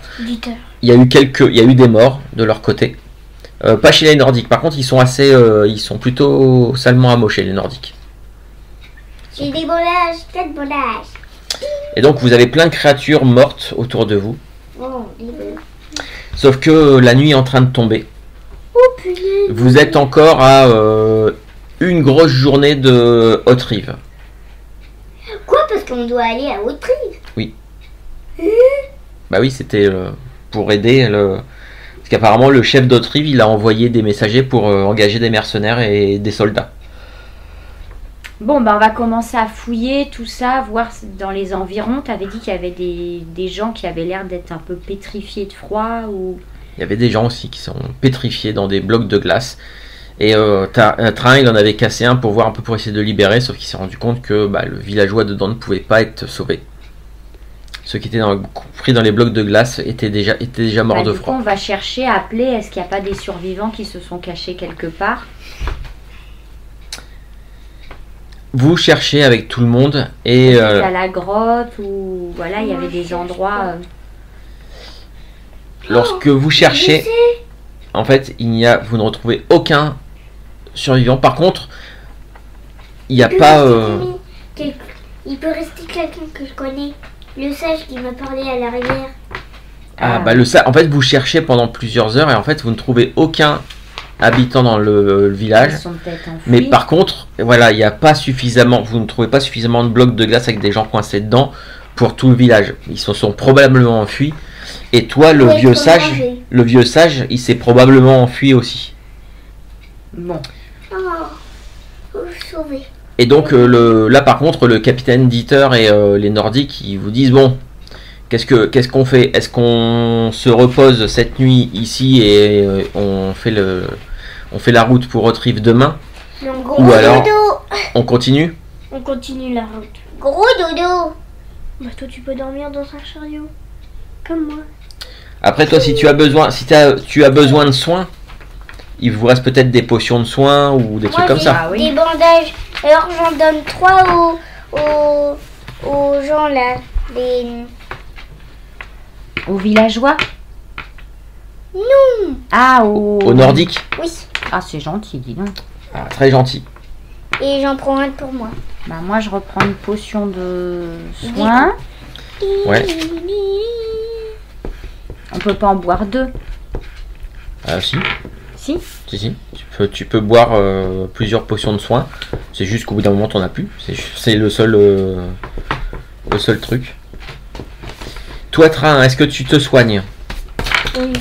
Il y a eu des morts de leur côté. Pas chez les nordiques, par contre ils sont plutôt salement amochés les nordiques. J'ai des bandages, 4 bandages. Et donc vous avez plein de créatures mortes autour de vous. Oh, des bleus. Sauf que la nuit est en train de tomber. Oh punaise. Vous êtes encore à une grosse journée de Haute-Rive. Quoi, parce qu'on doit aller à Haute-Rive? Bah oui, c'était pour aider parce qu'apparemment le chef d'Haute-Rive, il a envoyé des messagers pour engager des mercenaires et des soldats. Bon, bah on va commencer à fouiller tout ça, voir dans les environs. T'avais dit qu'il y avait des gens qui avaient l'air d'être un peu pétrifiés de froid ou... Il y avait des gens aussi qui sont pétrifiés dans des blocs de glace. Et un train, il en avait cassé un pour voir un peu, pour essayer de libérer, sauf qu'il s'est rendu compte que le villageois dedans ne pouvait pas être sauvé. Ceux qui étaient pris dans les blocs de glace étaient déjà morts de Du coup, froid. on va chercher, appeler, est-ce qu'il n'y a pas des survivants qui se sont cachés quelque part? Vous cherchez avec tout le monde et À la grotte ou voilà, il y avait des endroits. lorsque vous cherchez, en fait, vous ne retrouvez aucun survivant. Par contre, il n'y a pas. Il peut rester quelqu'un que je connais. Le sage qui m'a parlé à la rivière. En fait, vous cherchez pendant plusieurs heures et en fait, vous ne trouvez aucun habitant dans le village. Ils sont peut-être enfouis. Mais par contre, voilà, il n'y a pas suffisamment. Vous ne trouvez pas suffisamment de blocs de glace avec des gens coincés dedans pour tout le village. Ils se sont probablement enfuis. Et toi, le vieux sage, il s'est probablement enfui aussi. Bon. Oh, sauvé. Et donc là, par contre, le capitaine Dieter et les Nordiques, ils vous disent bon, qu'est-ce qu'on fait? Est-ce qu'on se repose cette nuit ici et on fait la route pour Haute-Rive demain? Non, gros Ou alors dodo. on continue? On continue la route. Gros dodo. Bah toi tu peux dormir dans un chariot. Comme moi. Après, toi, si tu as besoin de soins, il vous reste peut-être des potions de soins ou des trucs comme ça. Ah oui. Des bandages. Alors j'en donne 3 aux gens là. Aux villageois? Non. Ah, aux Nordiques? Oui. Ah, c'est gentil, dis donc. Ah, très gentil. Et j'en prends un pour moi. Bah, moi, je reprends une potion de soin. Ouais. On peut pas en boire 2. Ah si. Si? Si. Tu peux boire plusieurs potions de soins. C'est juste qu'au bout d'un moment, t'en as plus. C'est le seul truc. Toi, Train, est-ce que tu te soignes? Oui.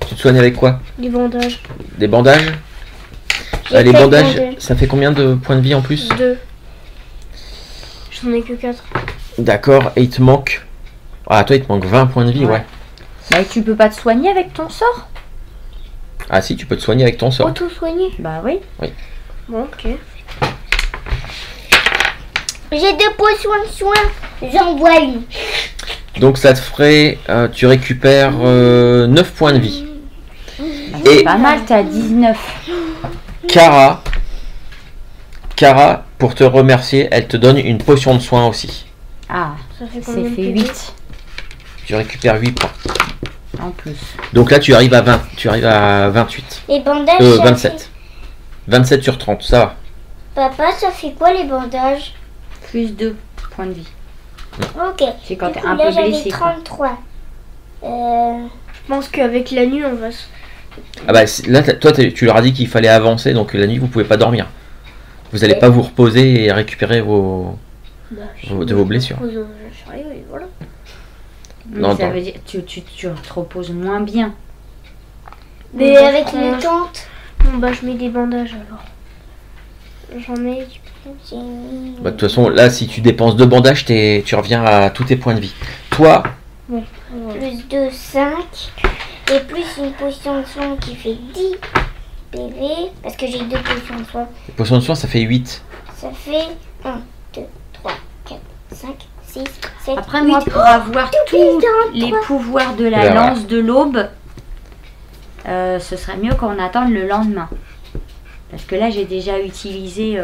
Tu te soignes avec quoi? Des bandages. Des bandages? J'ai Les fait bandages, bandages. ça fait combien de points de vie en plus? 2. J'en ai que 4. D'accord, et il te manque... Ah, toi, il te manque 20 points de vie, ouais. Bah, tu peux pas te soigner avec ton sort? Ah si, tu peux te soigner avec ton sort. Auto-soigner. Bah oui. Bon, ok. J'ai 2 potions de soin. J'en bois une. Donc ça te ferait... tu récupères 9 points de vie. Bah, c'est Et- pas mal, t'es à 19. Kara, pour te remercier, elle te donne une potion de soin aussi. Ah, Ça fait c'est combien de fait PV? 8 Tu récupères 8 points. en plus. Donc là, tu arrives à 20. Tu arrives à 28. Les bandages, ça 27. 27 sur 30, ça va. Papa, ça fait quoi les bandages? Plus 2 points de vie. Ok. C'est quand Du t'es coup, un là, peu j'avais blessé, quoi. 33. Je pense qu'avec la nuit, on va se... Ah bah là, toi, tu leur as dit qu'il fallait avancer, donc la nuit, vous pouvez pas dormir. Vous allez pas vous reposer et récupérer vos blessures. Voilà. Mais Non, ça non. veut dire tu te reposes moins bien. Mais Bon, avec je une prends- tente. Bon bah je mets des bandages alors. J'en ai... Bah, de toute façon, là, si tu dépenses 2 bandages, tu reviens à tous tes points de vie. Toi, Plus 2, 5. Et plus une potion de soin qui fait 10 PV. Parce que j'ai 2 potions de soin. les potions de soin, ça fait 8. Ça fait 1, 2, 3, 4, 5, 6, 7, Après 8. moi pour avoir tous dans les trois. pouvoirs de la Voilà. lance de l'aube, ce serait mieux qu'on attende le lendemain. Parce que là, j'ai déjà utilisé...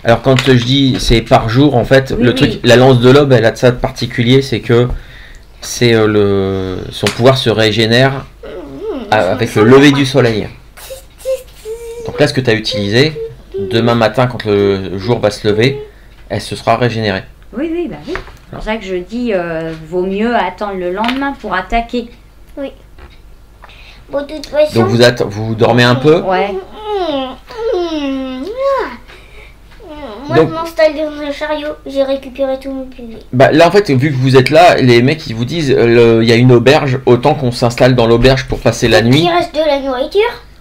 Alors quand je dis c'est par jour, en fait, Oui, le oui. truc, la lance de l'aube, elle a de ça de particulier, c'est que c'est son pouvoir se régénère avec le lever du soleil. Donc là, ce que tu as utilisé, demain matin, quand le jour va se lever, elle se sera régénérée. Oui, oui, bah oui. C'est pour ça que je dis, vaut mieux attendre le lendemain pour attaquer. Bon, de toute façon. Donc vous dormez un peu. Ouais. Moi, Donc- je m'installe dans un chariot. J'ai récupéré tout mon PV. Bah, là, en fait, vu que vous êtes là, les mecs, ils vous disent, il y a une auberge, autant qu'on s'installe dans l'auberge pour passer la nuit. Il reste de la nourriture.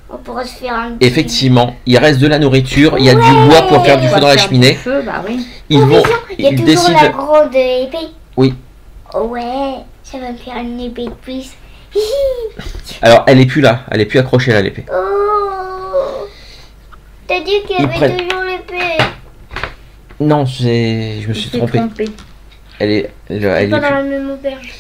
On pourrait se faire un petit... Effectivement, il reste de la nourriture, il y a du bois pour faire du feu dans la Faire du cheminée. feu, bah oui. Ils vont, Il y a ils toujours décident. la grande épée. Oui. Oh ouais, ça va me faire une épée de plus. Alors, elle est plus là, elle est plus accrochée là, l'épée. Oh. T'as dit qu'il y Ils avait prennent- toujours l'épée. Non, je me suis Il s'est trompé. trompé. Elle est Pas plus. dans la même auberge.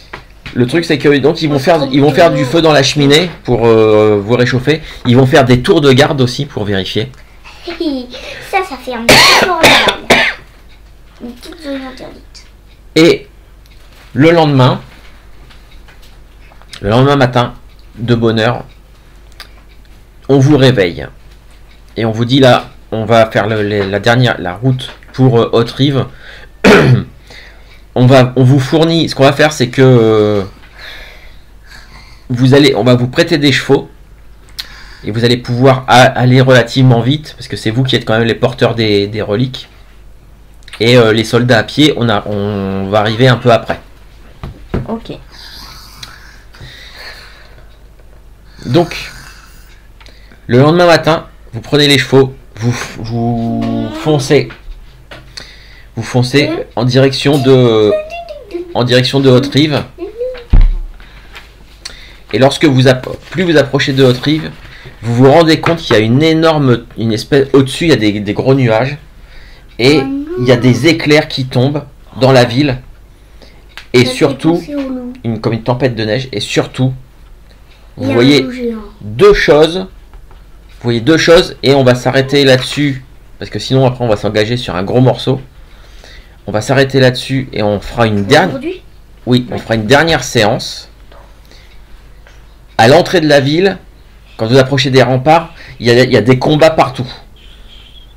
Le truc, c'est que donc ils vont faire du feu dans la cheminée pour vous réchauffer. Ils vont faire des tours de garde aussi pour vérifier. Ça fait un petit formidable. Une petite zone interdite. Et le lendemain matin, de bonne heure, on vous réveille et on vous dit là, on va faire la route pour Haute-Rive. On vous fournit. Ce qu'on va faire, c'est que on va vous prêter des chevaux et vous allez pouvoir aller relativement vite parce que c'est vous qui êtes quand même les porteurs des reliques. Et les soldats à pied, on va arriver un peu après. Ok. Donc, le lendemain matin, vous prenez les chevaux, vous foncez en direction de Haute-Rive. Et lorsque plus vous approchez de Haute-Rive, vous vous rendez compte qu'il y a une espèce au-dessus, il y a des gros nuages et il y a des éclairs qui tombent dans la ville et surtout comme une tempête de neige et surtout vous voyez deux choses. Vous voyez deux choses et on va s'arrêter là-dessus parce que sinon après on va s'engager sur un gros morceau. On va s'arrêter là-dessus et on fera une dernière. Oui, on fera une dernière séance. À l'entrée de la ville, quand vous approchez des remparts, il y a des combats partout.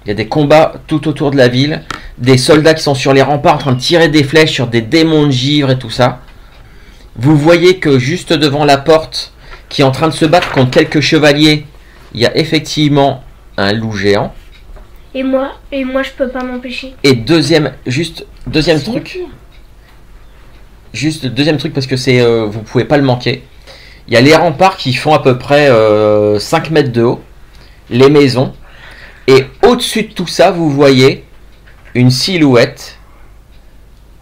Il y a des combats tout autour de la ville. Des soldats qui sont sur les remparts en train de tirer des flèches sur des démons de givre et tout ça. Vous voyez que juste devant la porte, qui est en train de se battre contre quelques chevaliers, il y a effectivement un loup géant. Et moi, je peux pas m'empêcher. Et deuxième truc. Juste deuxième truc parce que vous pouvez pas le manquer. Il y a les remparts qui font à peu près 5 mètres de haut. Les maisons. Et au-dessus de tout ça, vous voyez une silhouette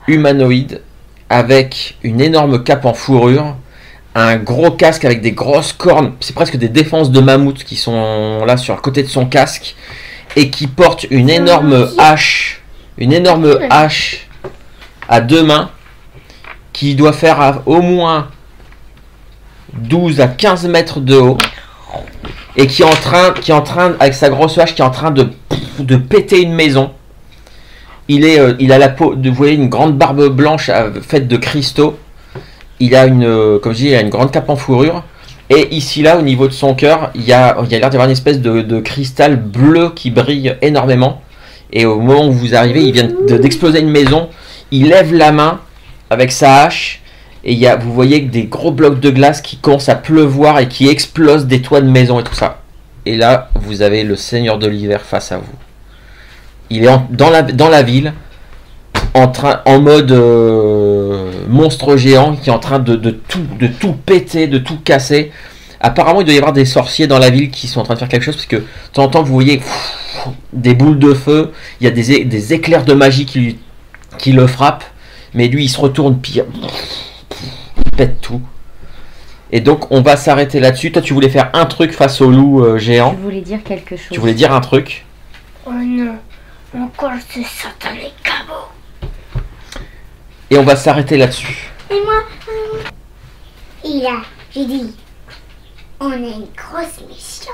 humanoïde avec une énorme cape en fourrure, un gros casque avec des grosses cornes. C'est presque des défenses de mammouth qui sont là sur le côté de son casque. Et qui porte une énorme hache à deux mains qui doit faire au moins 12 à 15 mètres de haut et qui est en train avec sa grosse hache qui est en train de péter une maison. Il a la peau, vous voyez, une grande barbe blanche faite de cristaux. Il a comme je dis, il a une grande cape en fourrure. Et ici, là, au niveau de son cœur, il y a l'air d'y avoir une espèce de cristal bleu qui brille énormément. Et au moment où vous arrivez, il vient d'exploser une maison. Il lève la main avec sa hache. Et vous voyez des gros blocs de glace qui commencent à pleuvoir et qui explosent des toits de maison et tout ça. Et là, vous avez le Seigneur de l'Hiver face à vous. Il est dans la ville, en mode monstre géant qui est en train de tout péter, de tout casser. Apparemment, il doit y avoir des sorciers dans la ville qui sont en train de faire quelque chose parce que de temps en temps, vous voyez des boules de feu, il y a des éclairs de magie qui le frappent, mais lui, il se retourne puis il pète tout. Et donc, on va s'arrêter là-dessus. Toi, tu voulais faire un truc face au loup géant. Je voulais dire quelque chose. Tu voulais dire un truc. Oh non, encore ce satané cabot. Et on va s'arrêter là-dessus. Et moi, j'ai dit, On est une grosse mission.